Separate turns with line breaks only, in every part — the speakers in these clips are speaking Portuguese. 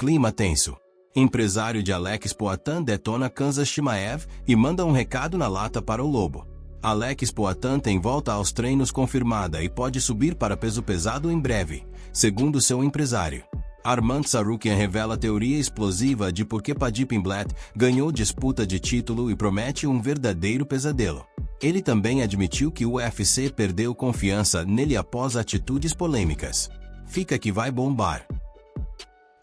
clima tenso. Empresário de Alex Poatan detona Khamzat Chimaev e manda um recado na lata para o Lobo. Alex Poatan tem volta aos treinos confirmada e pode subir para peso pesado em breve, segundo seu empresário. Arman Tsarukyan revela a teoria explosiva de por que Paddy Pimblett ganhou disputa de título e promete um verdadeiro pesadelo. Ele também admitiu que o UFC perdeu confiança nele após atitudes polêmicas. Fica que vai bombar.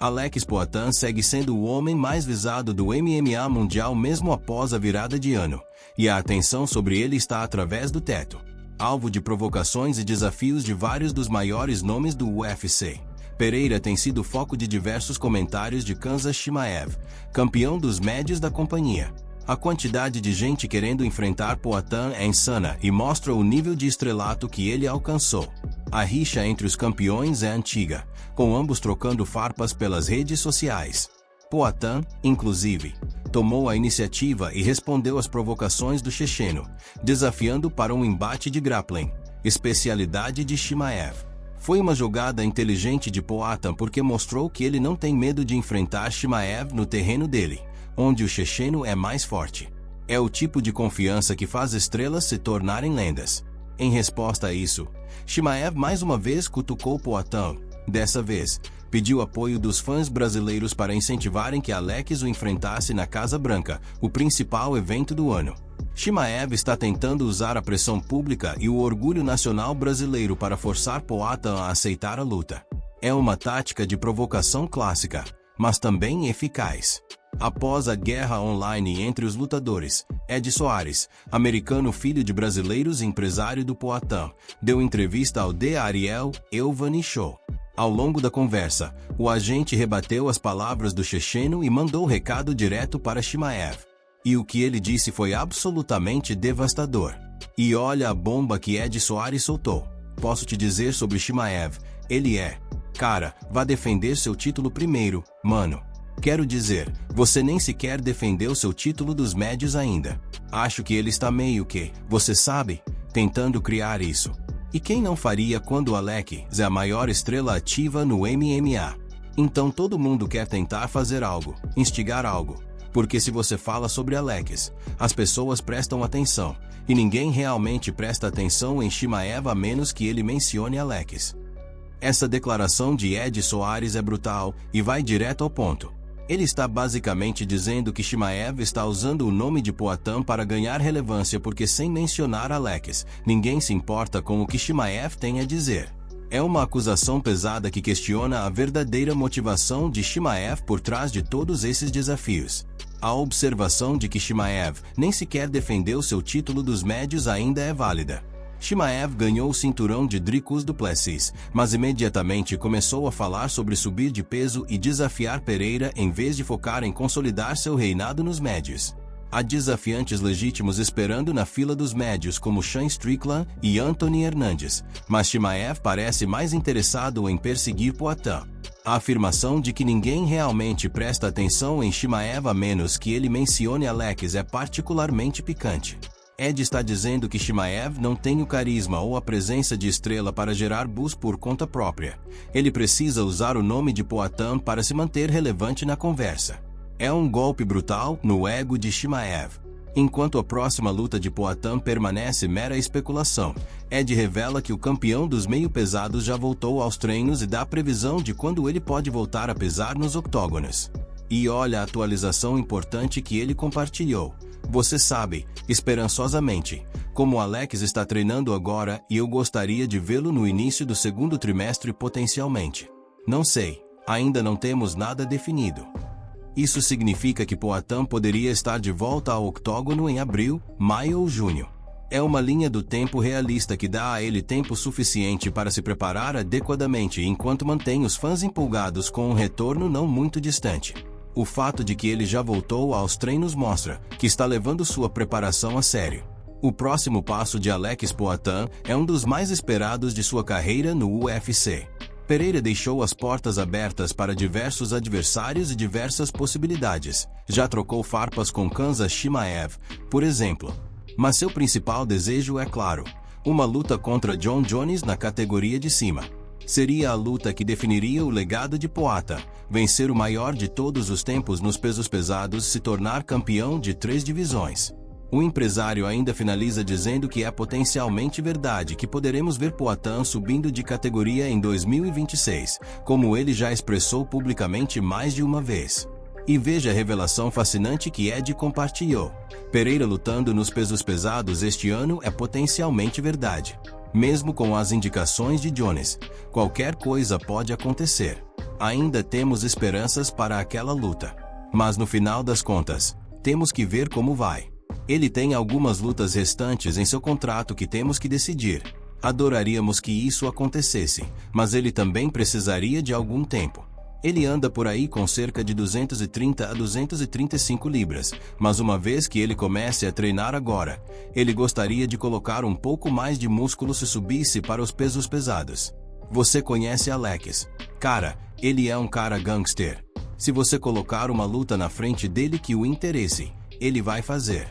Alex Poatan segue sendo o homem mais visado do MMA mundial mesmo após a virada de ano, e a atenção sobre ele está através do teto. Alvo de provocações e desafios de vários dos maiores nomes do UFC. Pereira tem sido foco de diversos comentários de Khamzat Chimaev, campeão dos médios da companhia. A quantidade de gente querendo enfrentar Poatan é insana e mostra o nível de estrelato que ele alcançou. A rixa entre os campeões é antiga, com ambos trocando farpas pelas redes sociais. Poatan, inclusive, tomou a iniciativa e respondeu às provocações do checheno, desafiando para um embate de grappling, especialidade de Chimaev. Foi uma jogada inteligente de Poatan porque mostrou que ele não tem medo de enfrentar Chimaev no terreno dele, onde o checheno é mais forte. É o tipo de confiança que faz estrelas se tornarem lendas. Em resposta a isso, Chimaev mais uma vez cutucou Poatan. Dessa vez, pediu apoio dos fãs brasileiros para incentivarem que Alex o enfrentasse na Casa Branca, o principal evento do ano. Chimaev está tentando usar a pressão pública e o orgulho nacional brasileiro para forçar Poatan a aceitar a luta. É uma tática de provocação clássica, mas também eficaz. Após a guerra online entre os lutadores, Ed Soares, americano filho de brasileiros e empresário do Poatan, deu entrevista ao The Ariel Helwani Show. Ao longo da conversa, o agente rebateu as palavras do checheno e mandou recado direto para Chimaev. E o que ele disse foi absolutamente devastador. E olha a bomba que Ed Soares soltou. Posso te dizer sobre Chimaev, ele é... Cara, vá defender seu título primeiro, mano. Quero dizer, você nem sequer defendeu seu título dos médios ainda. Acho que ele está meio que, você sabe, tentando criar isso. E quem não faria quando Alex é a maior estrela ativa no MMA? Então todo mundo quer tentar fazer algo, instigar algo. Porque se você fala sobre Alex, as pessoas prestam atenção, e ninguém realmente presta atenção em Chimaev a menos que ele mencione Alex. Essa declaração de Ed Soares é brutal e vai direto ao ponto. Ele está basicamente dizendo que Chimaev está usando o nome de Poatan para ganhar relevância porque sem mencionar Alex, ninguém se importa com o que Chimaev tem a dizer. É uma acusação pesada que questiona a verdadeira motivação de Chimaev por trás de todos esses desafios. A observação de que Chimaev nem sequer defendeu seu título dos médios ainda é válida. Chimaev ganhou o cinturão de Dricus du Plessis, mas imediatamente começou a falar sobre subir de peso e desafiar Pereira em vez de focar em consolidar seu reinado nos médios. Há desafiantes legítimos esperando na fila dos médios como Sean Strickland e Anthony Hernandes, mas Chimaev parece mais interessado em perseguir Poatan. A afirmação de que ninguém realmente presta atenção em Chimaev a menos que ele mencione Alex é particularmente picante. Ed está dizendo que Chimaev não tem o carisma ou a presença de estrela para gerar buzz por conta própria. Ele precisa usar o nome de Poatan para se manter relevante na conversa. É um golpe brutal no ego de Chimaev. Enquanto a próxima luta de Poatan permanece mera especulação, Ed revela que o campeão dos meio-pesados já voltou aos treinos e dá previsão de quando ele pode voltar a pesar nos octógonos. E olha a atualização importante que ele compartilhou. Você sabe, esperançosamente, como Alex está treinando agora e eu gostaria de vê-lo no início do segundo trimestre potencialmente. Não sei, ainda não temos nada definido. Isso significa que Poatan poderia estar de volta ao octógono em abril, maio ou junho. É uma linha do tempo realista que dá a ele tempo suficiente para se preparar adequadamente enquanto mantém os fãs empolgados com um retorno não muito distante. O fato de que ele já voltou aos treinos mostra que está levando sua preparação a sério. O próximo passo de Alex Poatan é um dos mais esperados de sua carreira no UFC. Pereira deixou as portas abertas para diversos adversários e diversas possibilidades. Já trocou farpas com Khamzat Chimaev, por exemplo. Mas seu principal desejo é claro: uma luta contra John Jones na categoria de cima. Seria a luta que definiria o legado de Poata, vencer o maior de todos os tempos nos pesos pesados e se tornar campeão de 3 divisões. O empresário ainda finaliza dizendo que é potencialmente verdade que poderemos ver Poatan subindo de categoria em 2026, como ele já expressou publicamente mais de uma vez. E veja a revelação fascinante que Ed compartilhou. Pereira lutando nos pesos pesados este ano é potencialmente verdade. Mesmo com as indicações de Jones, qualquer coisa pode acontecer. Ainda temos esperanças para aquela luta. Mas no final das contas, temos que ver como vai. Ele tem algumas lutas restantes em seu contrato que temos que decidir. Adoraríamos que isso acontecesse, mas ele também precisaria de algum tempo. Ele anda por aí com cerca de 230 a 235 libras, mas uma vez que ele comece a treinar agora, ele gostaria de colocar um pouco mais de músculo se subisse para os pesos pesados. Você conhece Alex? Cara, ele é um cara gangster. Se você colocar uma luta na frente dele que o interesse, ele vai fazer.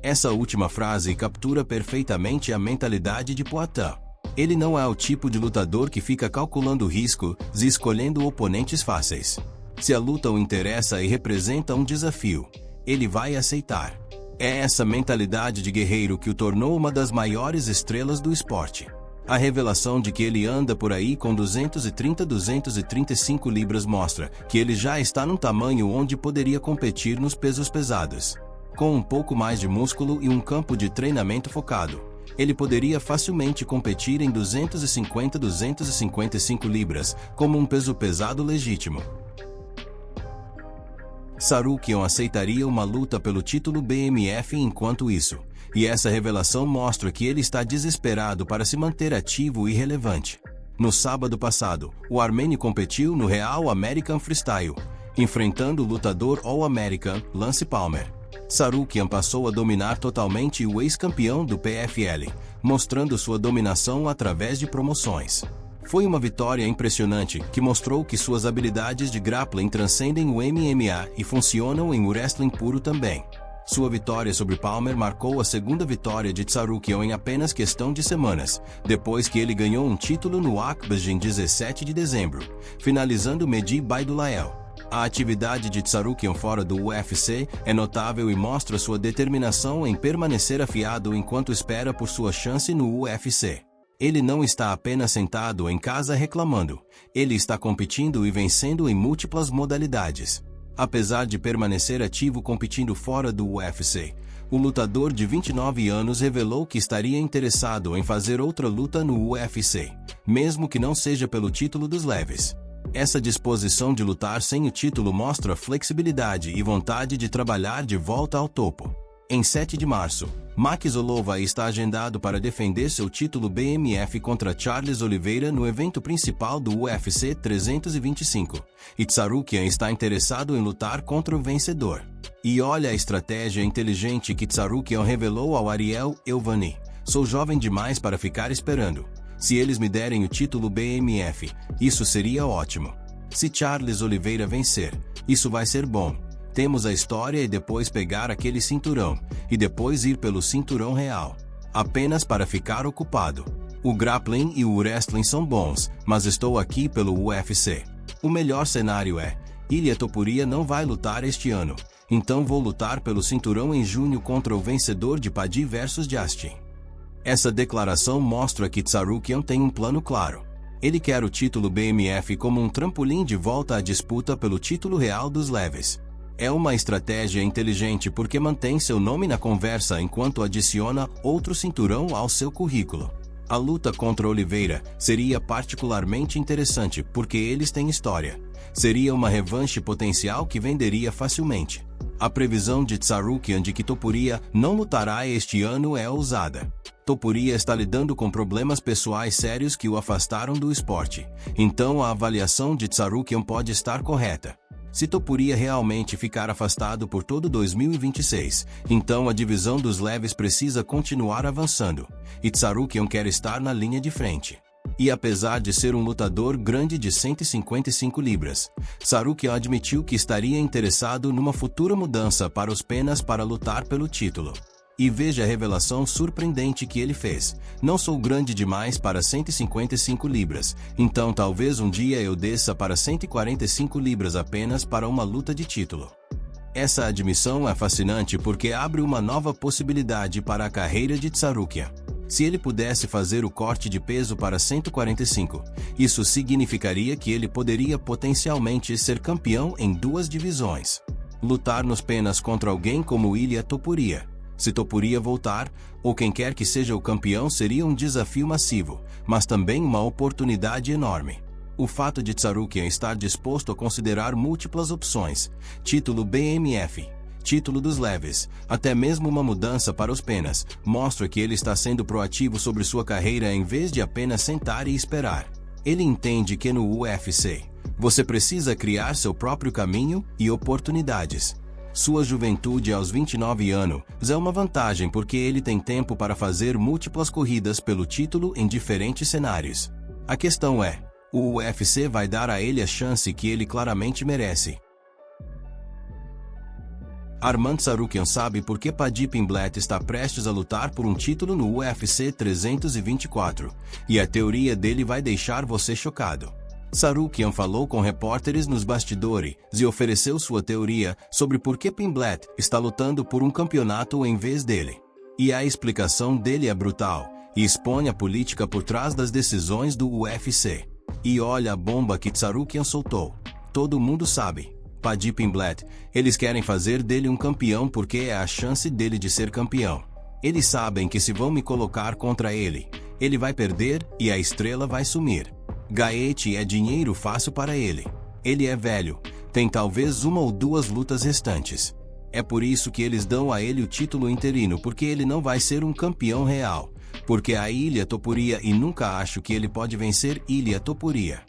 Essa última frase captura perfeitamente a mentalidade de Poatan. Ele não é o tipo de lutador que fica calculando riscos e escolhendo oponentes fáceis. Se a luta o interessa e representa um desafio, ele vai aceitar. É essa mentalidade de guerreiro que o tornou uma das maiores estrelas do esporte. A revelação de que ele anda por aí com 230-235 libras mostra que ele já está num tamanho onde poderia competir nos pesos pesados. Com um pouco mais de músculo e um campo de treinamento focado, ele poderia facilmente competir em 250-255 libras, como um peso pesado legítimo. Tsarukyan aceitaria uma luta pelo título BMF enquanto isso, e essa revelação mostra que ele está desesperado para se manter ativo e relevante. No sábado passado, o armênio competiu no Real American Freestyle, enfrentando o lutador All-American, Lance Palmer. Tsarukyan passou a dominar totalmente o ex-campeão do PFL, mostrando sua dominação através de promoções. Foi uma vitória impressionante que mostrou que suas habilidades de grappling transcendem o MMA e funcionam em wrestling puro também. Sua vitória sobre Palmer marcou a segunda vitória de Tsarukyan em apenas questão de semanas, depois que ele ganhou um título no ACBAS em 17 de dezembro, finalizando Mehdi Baidulael. A atividade de Tsarukyan fora do UFC é notável e mostra sua determinação em permanecer afiado enquanto espera por sua chance no UFC. Ele não está apenas sentado em casa reclamando, ele está competindo e vencendo em múltiplas modalidades. Apesar de permanecer ativo competindo fora do UFC, o lutador de 29 anos revelou que estaria interessado em fazer outra luta no UFC, mesmo que não seja pelo título dos leves. Essa disposição de lutar sem o título mostra flexibilidade e vontade de trabalhar de volta ao topo. Em 7 de março, Max Holloway está agendado para defender seu título BMF contra Charles Oliveira no evento principal do UFC 325, e Tsarukyan está interessado em lutar contra o vencedor. E olha a estratégia inteligente que Tsarukyan revelou ao Ariel Helwani: "Sou jovem demais para ficar esperando. Se eles me derem o título BMF, isso seria ótimo. Se Charles Oliveira vencer, isso vai ser bom. Temos a história e depois pegar aquele cinturão, e depois ir pelo cinturão real. Apenas para ficar ocupado. O grappling e o wrestling são bons, mas estou aqui pelo UFC. O melhor cenário é, Ilia Topuria não vai lutar este ano, então vou lutar pelo cinturão em junho contra o vencedor de Paddy vs Justin." Essa declaração mostra que Tsarukyan tem um plano claro. Ele quer o título BMF como um trampolim de volta à disputa pelo título real dos leves. É uma estratégia inteligente porque mantém seu nome na conversa enquanto adiciona outro cinturão ao seu currículo. A luta contra Oliveira seria particularmente interessante porque eles têm história. Seria uma revanche potencial que venderia facilmente. A previsão de Tsarukyan de que Topuria não lutará este ano é ousada. Topuria está lidando com problemas pessoais sérios que o afastaram do esporte, então a avaliação de Tsarukyan pode estar correta. Se Topuria realmente ficar afastado por todo 2026, então a divisão dos leves precisa continuar avançando, e Tsarukyan quer estar na linha de frente. E apesar de ser um lutador grande de 155 libras, Tsarukyan admitiu que estaria interessado numa futura mudança para os penas para lutar pelo título. E veja a revelação surpreendente que ele fez. Não sou grande demais para 155 libras, então talvez um dia eu desça para 145 libras apenas para uma luta de título. Essa admissão é fascinante porque abre uma nova possibilidade para a carreira de Tsarukyan. Se ele pudesse fazer o corte de peso para 145, isso significaria que ele poderia potencialmente ser campeão em 2 divisões. Lutar nos penas contra alguém como Ilia Topuria. Se Topuria voltar, ou quem quer que seja o campeão, seria um desafio massivo, mas também uma oportunidade enorme. O fato de Tsarukyan estar disposto a considerar múltiplas opções, título BMF, título dos leves, até mesmo uma mudança para os penas, mostra que ele está sendo proativo sobre sua carreira em vez de apenas sentar e esperar. Ele entende que no UFC, você precisa criar seu próprio caminho e oportunidades. Sua juventude aos 29 anos é uma vantagem porque ele tem tempo para fazer múltiplas corridas pelo título em diferentes cenários. A questão é, o UFC vai dar a ele a chance que ele claramente merece. Arman Tsarukyan sabe por que Paddy Pimblett está prestes a lutar por um título no UFC 324, e a teoria dele vai deixar você chocado. Tsarukyan falou com repórteres nos bastidores e ofereceu sua teoria sobre por que Pimblett está lutando por um campeonato em vez dele. E a explicação dele é brutal, e expõe a política por trás das decisões do UFC. E olha a bomba que Tsarukyan soltou. Todo mundo sabe. Paddy Pimblett, eles querem fazer dele um campeão porque é a chance dele de ser campeão. Eles sabem que se vão me colocar contra ele, ele vai perder e a estrela vai sumir. Gaethje é dinheiro fácil para ele. Ele é velho, tem talvez 1 ou 2 lutas restantes. É por isso que eles dão a ele o título interino, porque ele não vai ser um campeão real. Porque a Ilia Topuria e nunca acho que ele pode vencer Ilia Topuria.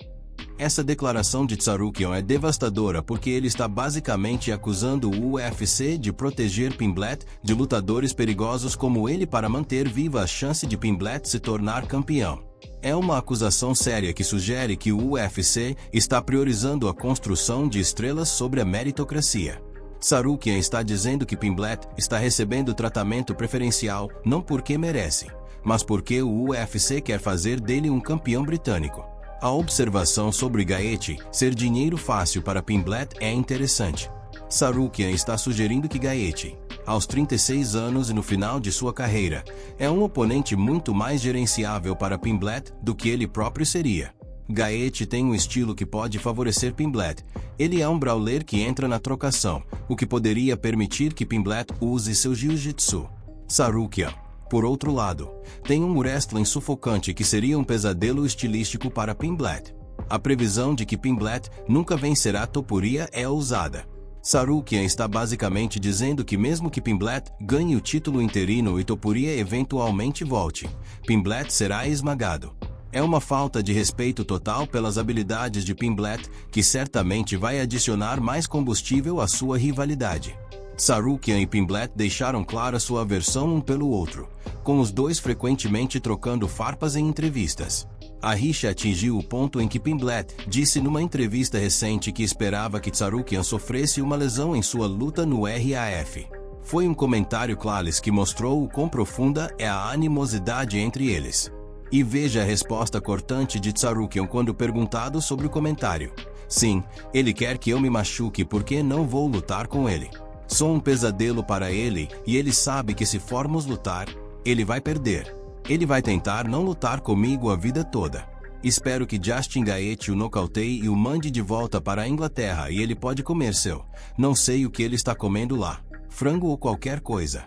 Essa declaração de Tsarukyan é devastadora porque ele está basicamente acusando o UFC de proteger Pimblett de lutadores perigosos como ele para manter viva a chance de Pimblett se tornar campeão. É uma acusação séria que sugere que o UFC está priorizando a construção de estrelas sobre a meritocracia. Tsarukyan está dizendo que Pimblett está recebendo tratamento preferencial não porque merece, mas porque o UFC quer fazer dele um campeão britânico. A observação sobre Gaethje ser dinheiro fácil para Pimblett é interessante. Tsarukyan está sugerindo que Gaethje, aos 36 anos e no final de sua carreira, é um oponente muito mais gerenciável para Pimblett do que ele próprio seria. Gaethje tem um estilo que pode favorecer Pimblett. Ele é um brawler que entra na trocação, o que poderia permitir que Pimblett use seu jiu-jitsu. Tsarukyan, por outro lado, tem um wrestling sufocante que seria um pesadelo estilístico para Pimblett. A previsão de que Pimblett nunca vencerá Topuria é ousada. Tsarukyan está basicamente dizendo que mesmo que Pimblett ganhe o título interino e Topuria eventualmente volte, Pimblett será esmagado. É uma falta de respeito total pelas habilidades de Pimblett, que certamente vai adicionar mais combustível à sua rivalidade. Tsarukyan e Pimblett deixaram clara sua aversão um pelo outro, com os dois frequentemente trocando farpas em entrevistas. A rixa atingiu o ponto em que Pimblett disse numa entrevista recente que esperava que Tsarukyan sofresse uma lesão em sua luta no RAF. Foi um comentário claro que mostrou o quão profunda é a animosidade entre eles. E veja a resposta cortante de Tsarukyan quando perguntado sobre o comentário. Sim, ele quer que eu me machuque porque não vou lutar com ele. Sou um pesadelo para ele e ele sabe que se formos lutar, ele vai perder. Ele vai tentar não lutar comigo a vida toda. Espero que Justin Gaethje o nocauteie e o mande de volta para a Inglaterra e ele pode comer seu. Não sei o que ele está comendo lá. Frango ou qualquer coisa.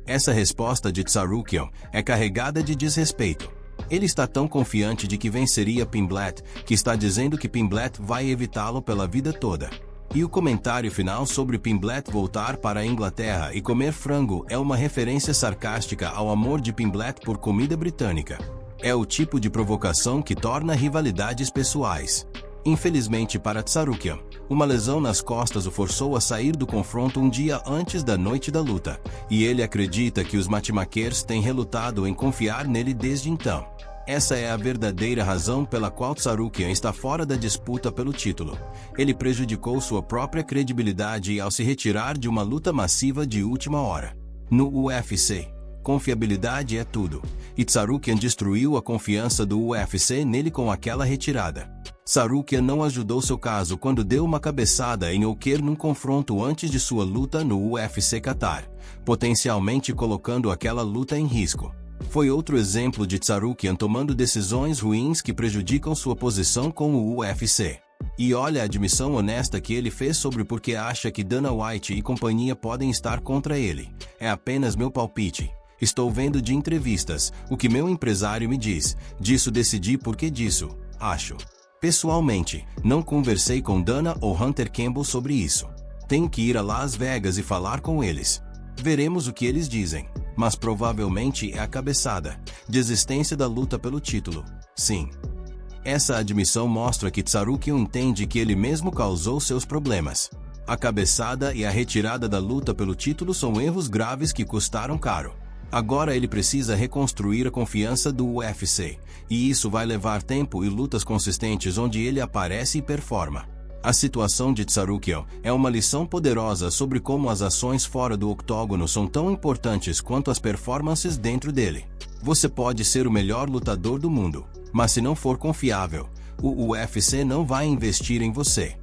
Essa resposta de Tsarukyan é carregada de desrespeito. Ele está tão confiante de que venceria Pimblett, que está dizendo que Pimblett vai evitá-lo pela vida toda. E o comentário final sobre Pimblett voltar para a Inglaterra e comer frango é uma referência sarcástica ao amor de Pimblett por comida britânica. É o tipo de provocação que torna rivalidades pessoais. Infelizmente para Tsarukyan, uma lesão nas costas o forçou a sair do confronto um dia antes da noite da luta, e ele acredita que os matchmakers têm relutado em confiar nele desde então. Essa é a verdadeira razão pela qual Tsarukyan está fora da disputa pelo título. Ele prejudicou sua própria credibilidade ao se retirar de uma luta massiva de última hora. No UFC, confiabilidade é tudo, e Tsarukyan destruiu a confiança do UFC nele com aquela retirada. Tsarukyan não ajudou seu caso quando deu uma cabeçada em Oker num confronto antes de sua luta no UFC Qatar, potencialmente colocando aquela luta em risco. Foi outro exemplo de Tsarukyan tomando decisões ruins que prejudicam sua posição com o UFC. E olha a admissão honesta que ele fez sobre por que acha que Dana White e companhia podem estar contra ele. É apenas meu palpite. Estou vendo de entrevistas, o que meu empresário me diz. Disso decidi porque disso, acho. Pessoalmente, não conversei com Dana ou Hunter Campbell sobre isso. Tenho que ir a Las Vegas e falar com eles. Veremos o que eles dizem, mas provavelmente é a cabeçada. Desistência da luta pelo título. Sim. Essa admissão mostra que Tsarukyan entende que ele mesmo causou seus problemas. A cabeçada e a retirada da luta pelo título são erros graves que custaram caro. Agora ele precisa reconstruir a confiança do UFC, e isso vai levar tempo e lutas consistentes onde ele aparece e performa. A situação de Tsarukyan é uma lição poderosa sobre como as ações fora do octógono são tão importantes quanto as performances dentro dele. Você pode ser o melhor lutador do mundo, mas se não for confiável, o UFC não vai investir em você.